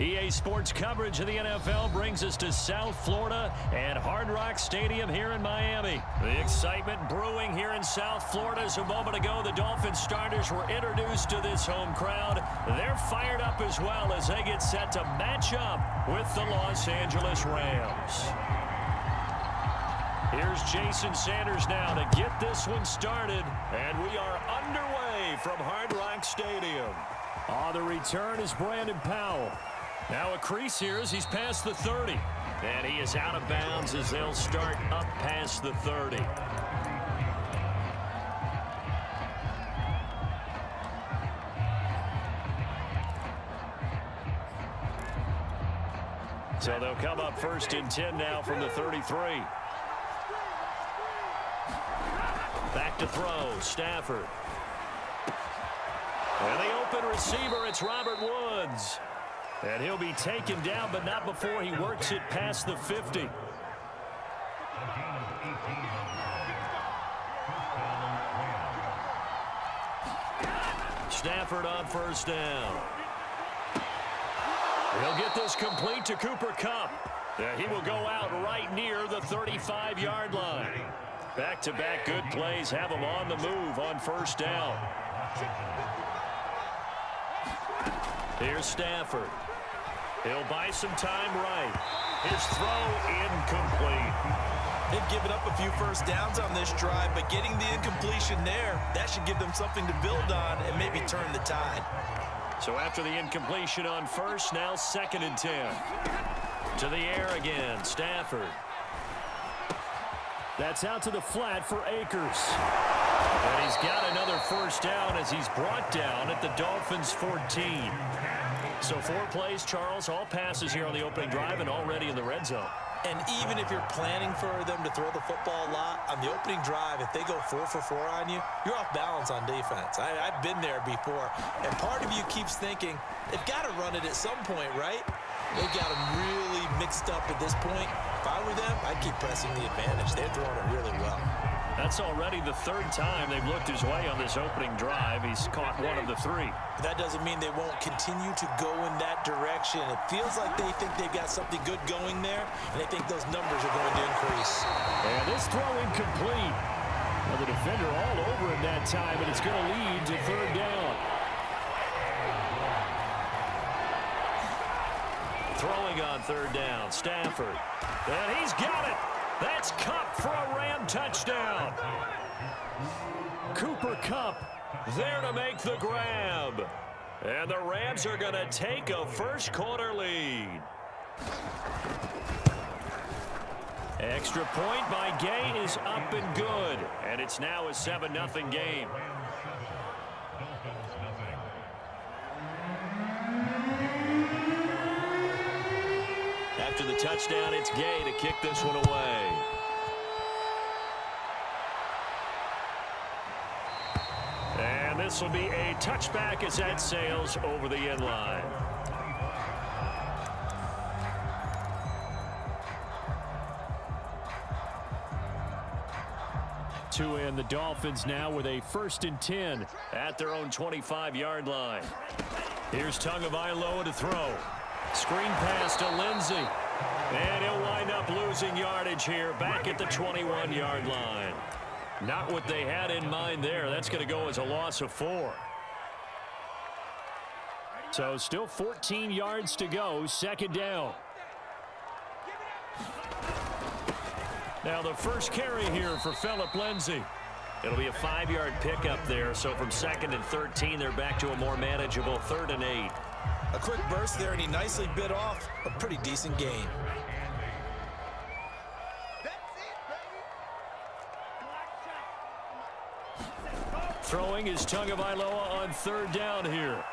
EA Sports coverage of the NFL brings us to South Florida and Hard Rock Stadium here in Miami. The excitement brewing here in South Florida as a moment ago the Dolphins starters were introduced to this home crowd. They're fired up as well as they get set to match up with the Los Angeles Rams. Here's Jason Sanders now to get this one started, and we are underway from Hard Rock Stadium. On the return is Brandon Powell. Now a crease here as he's past the 30. And he is out of bounds as they'll start up past the 30. So they'll come up 1st and 10 now from the 33. Back to throw, Stafford. And the open receiver, it's Robert Woods. And he'll be taken down, but not before he works it past the 50. Stafford on 1st down. He'll get this complete to Cooper Kupp. He will go out right near the 35-yard line. Back-to-back good plays have him on the move on 1st down. Here's Stafford. He'll buy some time right. His throw incomplete. They've given up a few 1st downs on this drive, but getting the incompletion there, that should give them something to build on and maybe turn the tide. So after the incompletion on 1st, now 2nd and 10. To the air again, Stafford. That's out to the flat for Akers. And he's got another 1st down as he's brought down at the Dolphins' 14. So 4 plays, Charles, all passes here on the opening drive and already in the red zone. And even if you're planning for them to throw the football a lot, on the opening drive, if they go 4 for 4 on you, you're off balance on defense. I've been there before. And part of you keeps thinking, they've got to run it at some point, right? They've got them really mixed up at this point. If I were them, I'd keep pressing the advantage. They're throwing it really well. That's already the 3rd time they've looked his way on this opening drive. He's caught 1 of the 3. But that doesn't mean they won't continue to go in that direction. It feels like they think they've got something good going there, and they think those numbers are going to increase. And this throw incomplete. Well, the defender all over him that time, and it's going to lead to 3rd down. Throwing on 3rd down, Stafford. And he's got it. That's Kupp for a Ram touchdown. Cooper Kupp there to make the grab. And the Rams are going to take a 1st quarter lead. Extra point by Gay is up and good. And it's now a 7-0 game. After the touchdown, it's Gay to kick this one away. And this will be a touchback as that sails over the end line. To end the Dolphins now with a 1st and 10 at their own 25-yard line. Here's Tagovailoa to throw. Screen pass to Lindsey. And he'll wind up losing yardage here back at the 21-yard line. Not what they had in mind there. That's going to go as a loss of 4. So still 14 yards to go. 2nd down. Now the first carry here for Phillip Lindsay. It'll be a 5-yard pickup there. So from 2nd and 13, they're back to a more manageable 3rd and 8. A quick burst there, and he nicely bit off a pretty decent gain. Throwing is Tagovailoa on 3rd down here.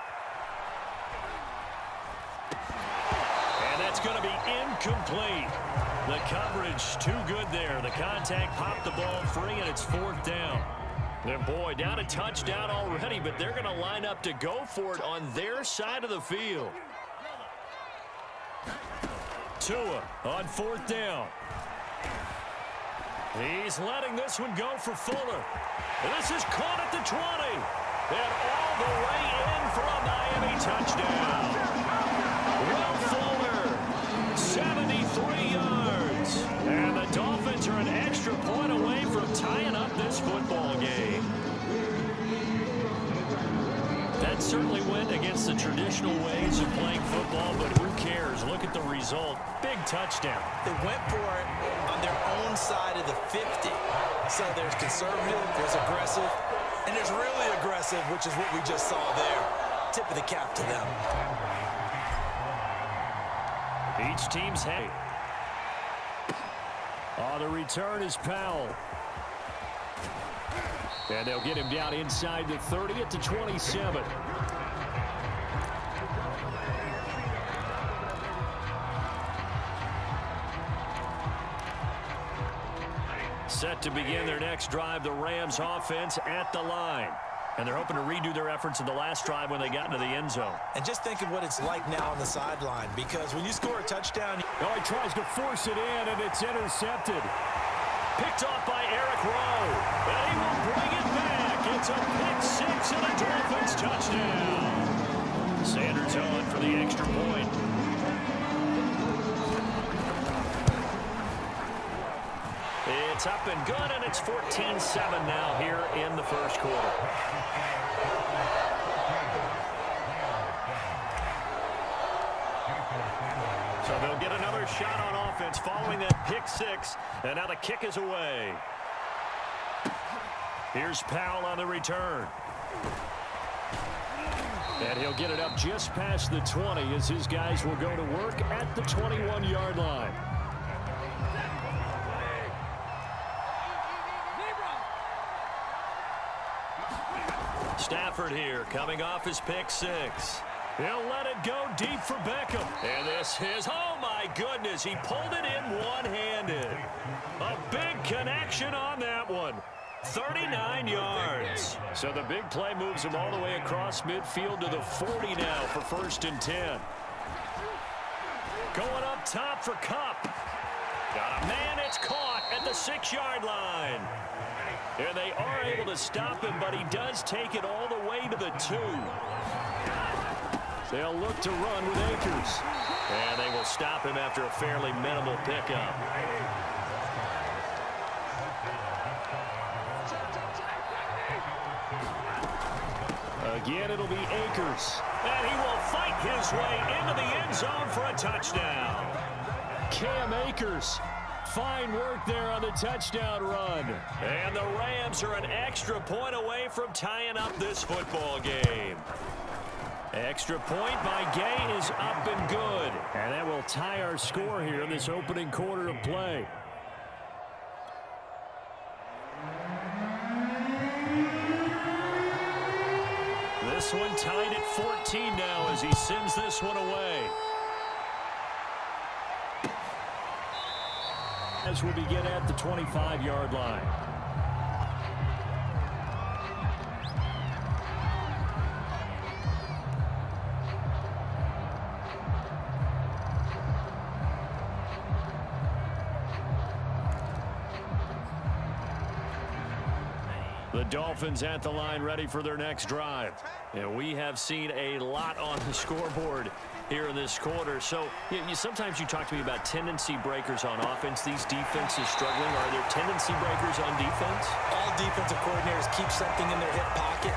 And that's going to be incomplete. The coverage too good there. The contact popped the ball free, and it's 4th down. And boy, down a touchdown already, but they're going to line up to go for it on their side of the field. Tua on 4th down. He's letting this one go for Fuller. This is caught at the 20. And all the way in for a Miami touchdown. Well against the traditional ways of playing football, but who cares? Look at the result. Big touchdown. They went for it on their own side of the 50. So there's conservative, there's aggressive, and there's really aggressive, which is what we just saw there. Tip of the cap to them. Each team's head. The return is Powell. And they'll get him down inside the 30 at the 27. Set to begin their next drive, the Rams offense at the line. And they're hoping to redo their efforts in the last drive when they got into the end zone. And just think of what it's like now on the sideline, because when you score a touchdown... He tries to force it in, and it's intercepted. Picked off by Eric Rowe. And he will bring it back. It's a pick 6 and a Dolphins touchdown. Sanders on for the extra point. It's up and good, and it's 14-7 now here in the first quarter. So they'll get another shot on offense following that pick 6, and now the kick is away. Here's Powell on the return. And he'll get it up just past the 20 as his guys will go to work at the 21-yard line. Stafford here, coming off his pick 6. He'll let it go deep for Beckham. And this is, oh my goodness, he pulled it in one-handed. A big connection on that one. 39 yards. So the big play moves him all the way across midfield to the 40 now for 1st and 10. Going up top for Kupp. Got a man, it's caught at the 6-yard line. And they are able to stop him, but he does take it all the way to the 2. They'll look to run with Akers. And they will stop him after a fairly minimal pickup. Again, it'll be Akers. And he will fight his way into the end zone for a touchdown. Cam Akers. Fine work there on the touchdown run. And the Rams are an extra point away from tying up this football game. Extra point by Gay is up and good. And that will tie our score here in this opening quarter of play. This one tied at 14 now as he sends this one away. As we begin at the 25-yard line. The Dolphins at the line ready for their next drive. And we have seen a lot on the scoreboard here in this quarter. So sometimes you talk to me about tendency breakers on offense. These defenses struggling. Are there tendency breakers on defense? All defensive coordinators keep something in their hip pocket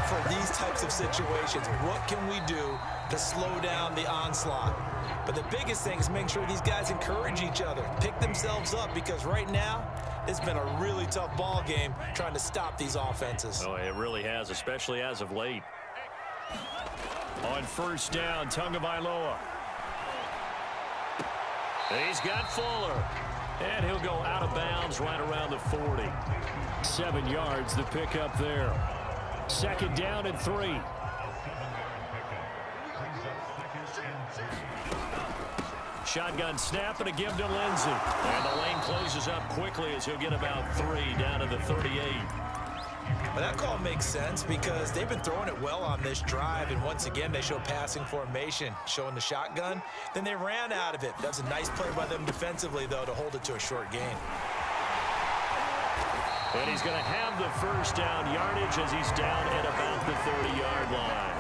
for these types of situations. What can we do to slow down the onslaught? But the biggest thing is making sure these guys encourage each other, pick themselves up, because right now it's been a really tough ball game trying to stop these offenses. Oh, it really has, especially as of late. On 1st down, Tagovailoa. He's got Fuller. And he'll go out of bounds right around the 40. 7 yards, the pickup there. 2nd down and 3. Shotgun snap and a give to Lindsey. And the lane closes up quickly as he'll get about 3 down to the 38. Well, that call makes sense because they've been throwing it well on this drive, and once again they show passing formation, showing the shotgun. Then they ran out of it. That was a nice play by them defensively, though, to hold it to a short gain. And he's going to have the 1st down yardage as he's down at about the 30-yard line.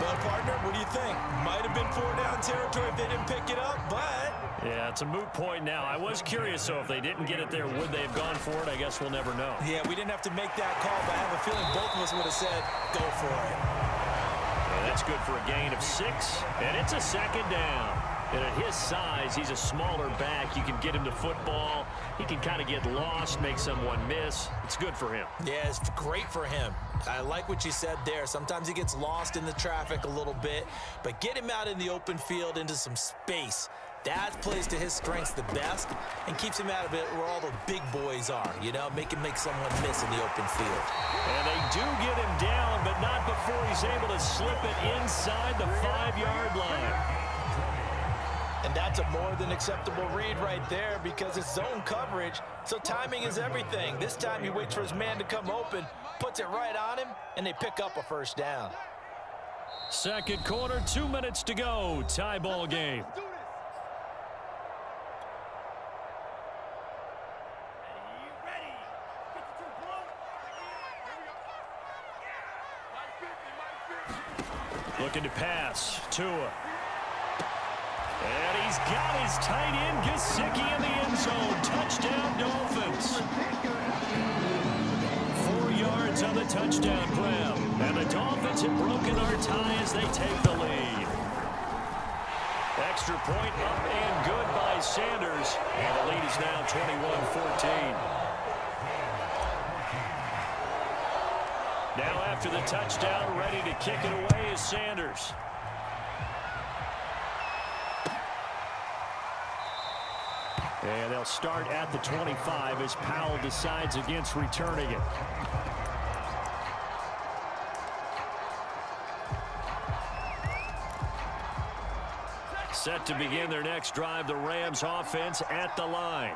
Well, partner, what do you think? Might have been 4-down territory if they didn't pick it up, but... Yeah, it's a moot point now. I was curious, so if they didn't get it there, would they have gone for it? I guess we'll never know. Yeah, we didn't have to make that call, but I have a feeling both of us would have said, go for it. That's good for a gain of 6, and it's a second down. And at his size, he's a smaller back. You can get him to football. He can kind of get lost, make someone miss. It's good for him. Yeah, it's great for him. I like what you said there. Sometimes he gets lost in the traffic a little bit, but get him out in the open field into some space. That plays to his strengths the best and keeps him out of it where all the big boys are, you know, make someone miss in the open field. And they do get him down, but not before he's able to slip it inside the 5-yard line. And that's a more than acceptable read right there because it's zone coverage, so timing is everything. This time he waits for his man to come open, puts it right on him, and they pick up a first down. Second quarter, 2 minutes to go. Tie ball game. Looking to pass. Tua. And he's got his tight end, Gesicki, in the end zone. Touchdown, Dolphins. 4 yards on the touchdown grab. And the Dolphins have broken our tie as they take the lead. Extra point up and good by Sanders. And the lead is now 21-14. Now after the touchdown, ready to kick it away is Sanders. And they'll start at the 25 as Powell decides against returning it. Set to begin their next drive, the Rams offense at the line.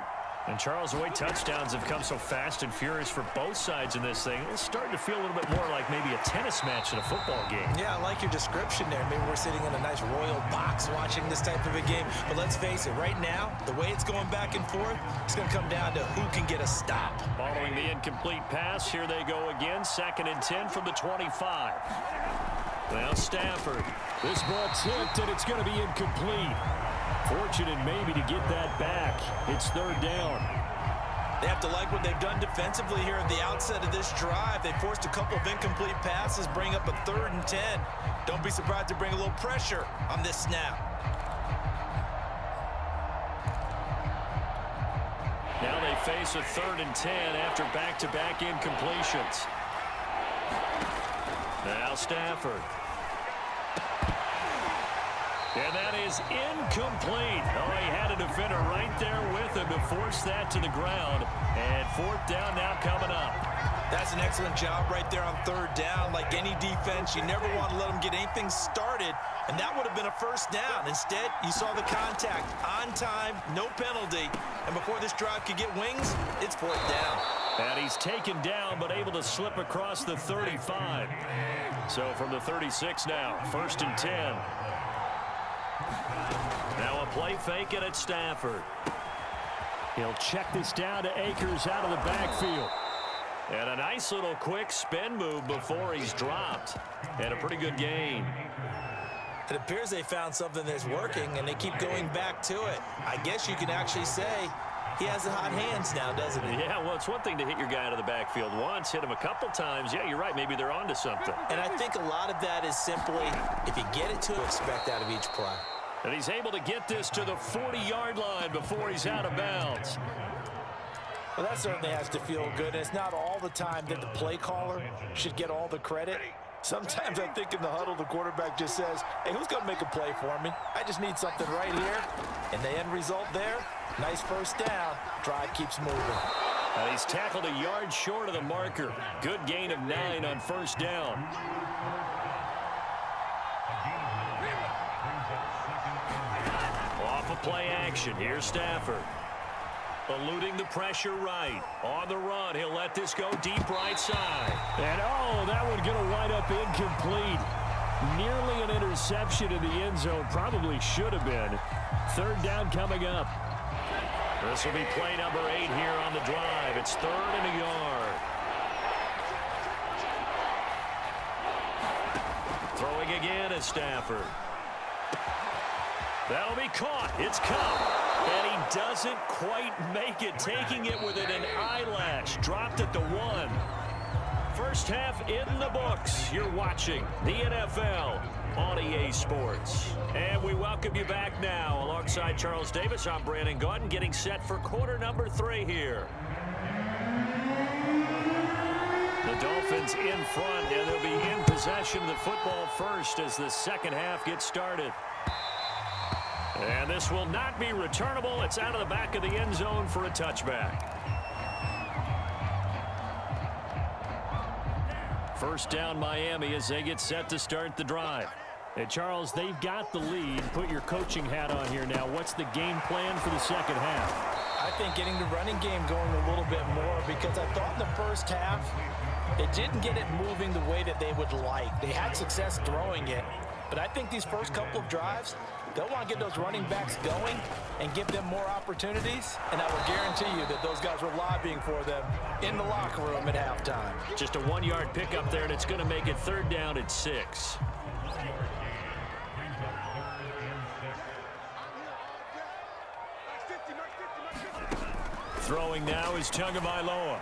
And Charles, the way touchdowns have come so fast and furious for both sides in this thing, it's starting to feel a little bit more like maybe a tennis match in a football game. Yeah, I like your description there. Maybe we're sitting in a nice royal box watching this type of a game. But let's face it, right now, the way it's going back and forth, it's going to come down to who can get a stop. Following the incomplete pass, here they go again. 2nd and 10 from the 25. Now Stafford. This ball tipped, and it's going to be incomplete. Fortunate maybe to get that back. It's 3rd down. They have to like what they've done defensively here at the outset of this drive. They forced a couple of incomplete passes, bring up a 3rd and 10. Don't be surprised to bring a little pressure on this snap. Now they face a 3rd and 10 after back-to-back incompletions. Now Stafford. And that is incomplete. Oh, he had a defender right there with him to force that to the ground. And 4th down now coming up. That's an excellent job right there on 3rd down. Like any defense, you never want to let them get anything started. And that would have been a first down. Instead, you saw the contact on time, no penalty. And before this drive could get wings, it's 4th down. And he's taken down, but able to slip across the 35. So from the 36 now, 1st and 10. Now a play fake it at Stafford. He'll check this down to Akers out of the backfield. And a nice little quick spin move before he's dropped. And a pretty good gain. It appears they found something that's working, and they keep going back to it. I guess you can actually say he has the hot hands now, doesn't he? Yeah, well, it's one thing to hit your guy out of the backfield once, hit him a couple times. Yeah, you're right. Maybe they're onto something. And I think a lot of that is simply, if you get it to expect out of each play. And he's able to get this to the 40-yard line before he's out of bounds. Well, that certainly has to feel good. And it's not all the time that the play caller should get all the credit. Sometimes I think in the huddle, the quarterback just says, hey, who's going to make a play for me? I just need something right here. And the end result there, nice first down. Drive keeps moving. And he's tackled a yard short of the marker. Good gain of 9 on 1st down. Off of play action. Here's Stafford. Eluding the pressure right. On the run, he'll let this go deep right side. And, oh, that one going to wind up incomplete. Nearly an interception in the end zone. Probably should have been. 3rd down coming up. This will be play number 8 here on the drive. It's 3rd and a yard. Throwing again is Stafford. That'll be caught. It's caught. And he doesn't quite make it, taking it within an eyelash. Dropped at the 1. first half in the books. You're watching the NFL on EA Sports. And we welcome you back now. Alongside Charles Davis, I'm Brandon Gaudin, getting set for quarter number 3 here. The Dolphins in front, and they'll be in possession of the football first as the second half gets started. And this will not be returnable. It's out of the back of the end zone for a touchback. First down, Miami, as they get set to start the drive. And Charles, they've got the lead. Put your coaching hat on here now. What's the game plan for the second half? I think getting the running game going a little bit more, because I thought in the first half it didn't get it moving the way that they would like. They had success throwing it, but I think these first couple of drives, they'll want to get those running backs going and give them more opportunities, and I will guarantee you that those guys were lobbying for them in the locker room at halftime. Just a 1-yard pickup there, and it's going to make it third down at 6. Throwing now is Tagovailoa.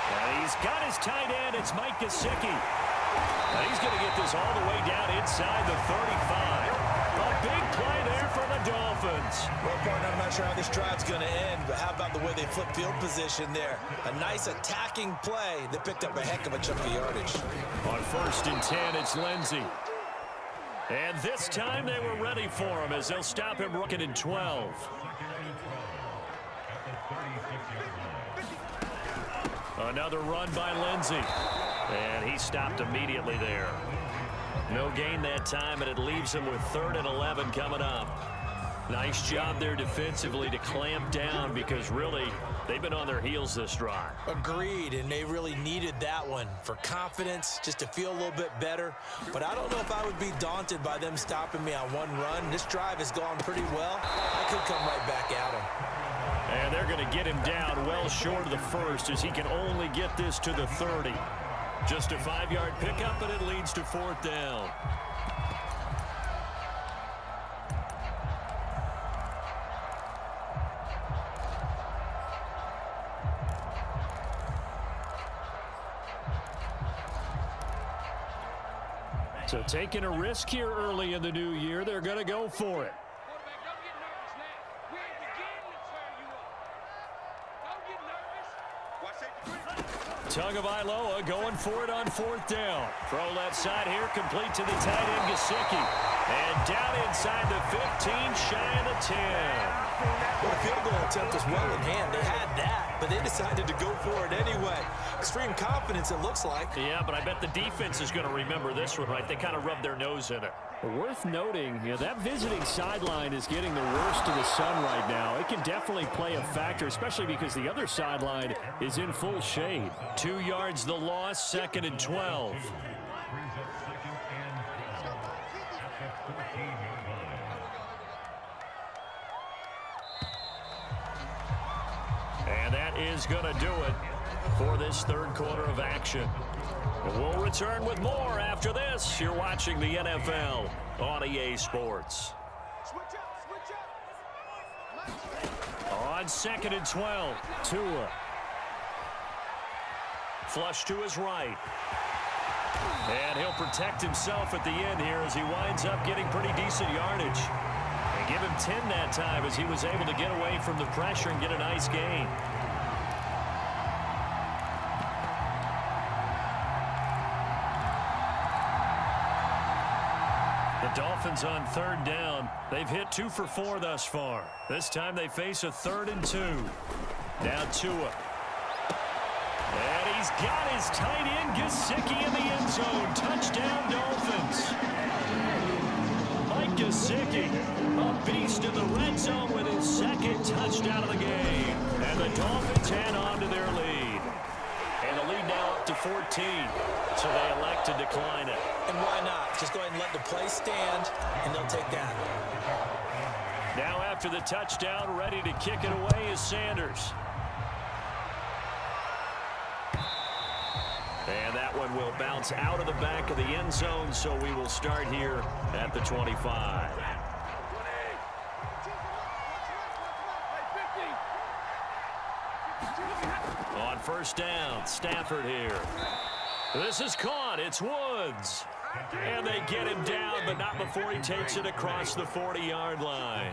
And he's got his tight end. It's Mike Gesicki. And he's going to get this all the way down inside the 35. A big play there for the Dolphins. Well, partner, I'm not sure how this drive's going to end, but how about the way they flip field position there? A nice attacking play that picked up a heck of a chunk of yardage. On 1st and 10, it's Lindsey. And this time they were ready for him as they'll stop him rooking in 12. Another run by Lindsey. And he stopped immediately there. No gain that time, and it leaves him with 3rd and 11 coming up. Nice job there defensively to clamp down, because really they've been on their heels this drive. Agreed, and they really needed that one for confidence, just to feel a little bit better. But I don't know if I would be daunted by them stopping me on one run. This drive has gone pretty well. I could come right back at them. And they're going to get him down well short of the first, as he can only get this to the 30. Just a 5-yard pickup, and it leads to 4th down. So taking a risk here early in the new year, they're going to go for it. Tagovailoa going for it on 4th down. Throw left side here, complete to the tight end, Gesicki. And down inside the 15, shy of the 10. Well, the field goal attempt was well in hand. They had that, but they decided to go for it anyway. Extreme confidence, it looks like. Yeah, but I bet the defense is going to remember this one, right? They kind of rubbed their nose in it. Worth noting, that visiting sideline is getting the worst of the sun right now. It can definitely play a factor, especially because the other sideline is in full shade. 2 yards the loss, 2nd and 12. And that is going to do it for this 3rd quarter of action. And we'll return with more after this. You're watching the NFL on EA Sports. On 2nd and 12, Tua. Flush to his right. And he'll protect himself at the end here as he winds up getting pretty decent yardage. And give him 10 that time as he was able to get away from the pressure and get a nice gain. The Dolphins on 3rd down. They've hit 2 for 4 thus far. This time they face a 3rd and 2. Now Tua. And he's got his tight end, Gesicki, in the end zone. Touchdown, Dolphins. Mike Gesicki, a beast in the red zone with his 2nd touchdown of the game. And the Dolphins hang on to their lead. And the lead now up to 14. So they elect to decline it. And why not? Just go ahead and let the play stand, and they'll take that. Now after the touchdown, ready to kick it away is Sanders. And that one will bounce out of the back of the end zone, so we will start here at the 25. On first down. Stafford here. This is caught. It's Woods. And they get him down, but not before he takes it across the 40-yard line.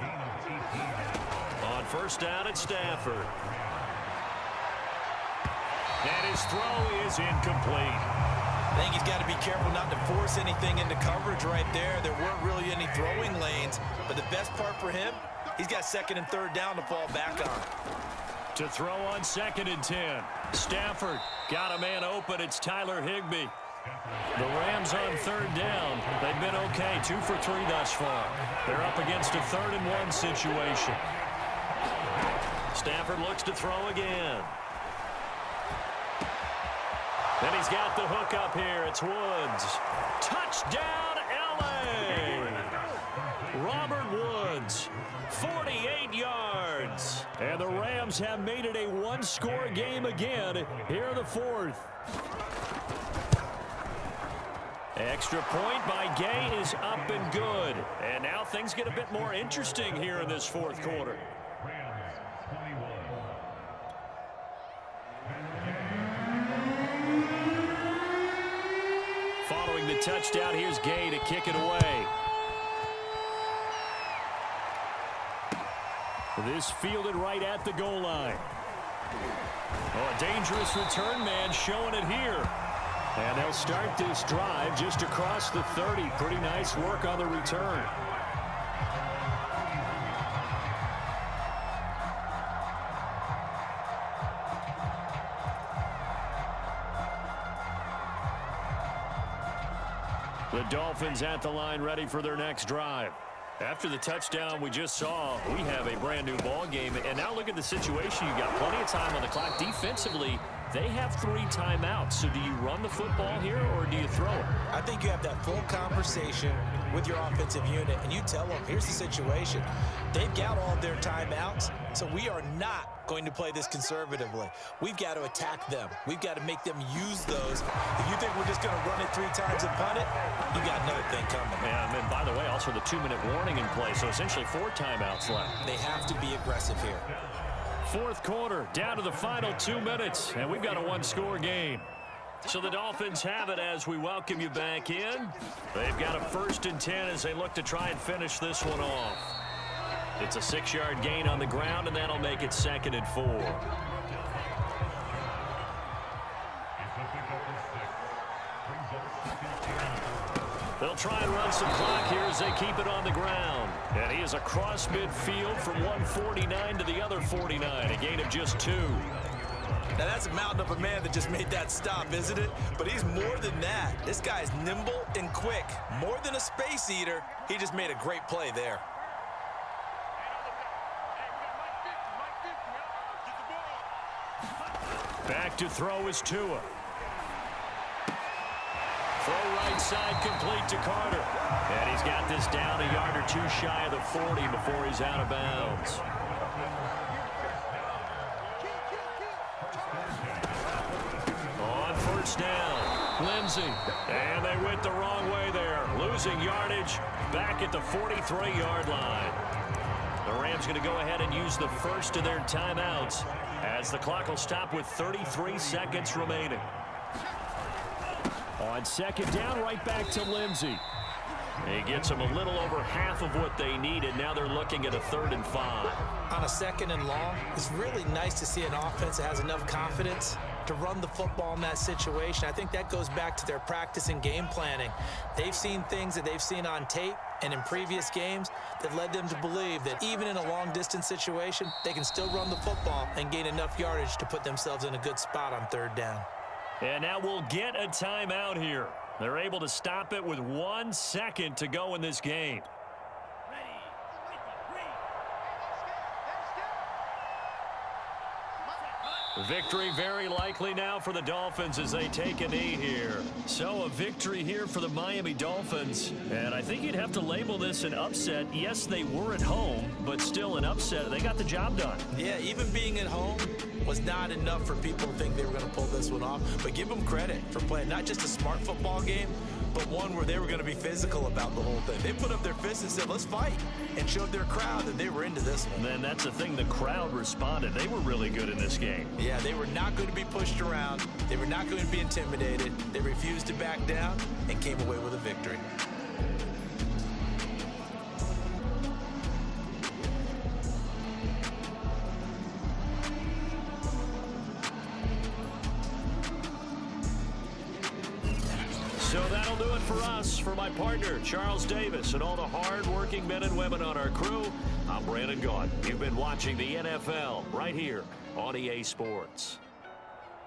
On first down, it's Stafford. And his throw is incomplete. I think he's got to be careful not to force anything into coverage right there. There weren't really any throwing lanes, but the best part for him, he's got second and third down to fall back on. To throw on 2nd and 10. Stafford got a man open. It's Tyler Higbee. The Rams on third down. They've been okay, 2 for 3 thus far. They're up against a 3rd and 1 situation. Stafford looks to throw again. Then he's got the hook up here. It's Woods. Touchdown, L.A. Robert Woods, 48 yards. And the Rams have made it a one-score game again here in the 4th. Extra point by Gay is up and good. And now things get a bit more interesting here in this 4th quarter. Following the touchdown, here's Gay to kick it away. This fielded right at the goal line. Oh, a dangerous return man showing it here. And they'll start this drive just across the 30. Pretty nice work on the return. The Dolphins at the line ready for their next drive. After the touchdown we just saw, we have a brand new ball game. And now look at the situation. You got plenty of time on the clock. Defensively, they have 3 timeouts. So do you run the football here or do you throw it? I think you have that full conversation with your offensive unit, and you tell them, here's the situation. They've got all their timeouts, so we are not going to play this conservatively. We've got to attack them. We've got to make them use those. If you think we're just going to run it 3 times and punt it, you got another thing coming. And then, by the way, also the 2-minute warning in play, so essentially 4 timeouts left. They have to be aggressive here. 4th quarter, down to the final 2 minutes, and we've got a one-score game. So the Dolphins have it as we welcome you back in. They've got a 1st and 10 as they look to try and finish this one off. It's a 6-yard gain on the ground, and that'll make it 2nd and 4. They'll try and run some clock here as they keep it on the ground. And he is across midfield from 149 to the other 49, a gain of just 2. Now, that's a mountain of a man that just made that stop, isn't it? But he's more than that. This guy's nimble and quick. More than a space eater, he just made a great play there. Back to throw is Tua. Throw right side complete to Carter. And he's got this down a yard or 2 shy of the 40 before he's out of bounds. On first down, Lindsey. And they went the wrong way there. Losing yardage back at the 43-yard line. The Rams going to go ahead and use the first of their timeouts as the clock will stop with 33 seconds remaining. On 2nd down, right back to Lindsey. He gets them a little over half of what they needed. Now they're looking at a 3rd and 5. On a 2nd and long, it's really nice to see an offense that has enough confidence to run the football in that situation. I think that goes back to their practice and game planning. They've seen things that they've seen on tape and in previous games that led them to believe that even in a long-distance situation, they can still run the football and gain enough yardage to put themselves in a good spot on 3rd down. And now we'll get a timeout here. They're able to stop it with 1 second to go in this game. Victory very likely now for the Dolphins as they take a knee here. So a victory here for the Miami Dolphins. And I think you'd have to label this an upset. Yes, they were at home, but still an upset. They got the job done. Yeah, even being at home was not enough for people to think they were going to pull this one off. But give them credit for playing not just a smart football game, but one where they were going to be physical about the whole thing. They put up their fists and said, let's fight, and showed their crowd that they were into this one. Man, that's the thing. The crowd responded. They were really good in this game. Yeah, they were not going to be pushed around. They were not going to be intimidated. They refused to back down and came away with a victory. So that'll do it for us. For my partner, Charles Davis, and all the hard-working men and women on our crew, I'm Brandon Gaudin. You've been watching the NFL right here on EA Sports.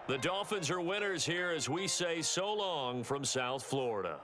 The Dolphins are winners here as we say so long from South Florida.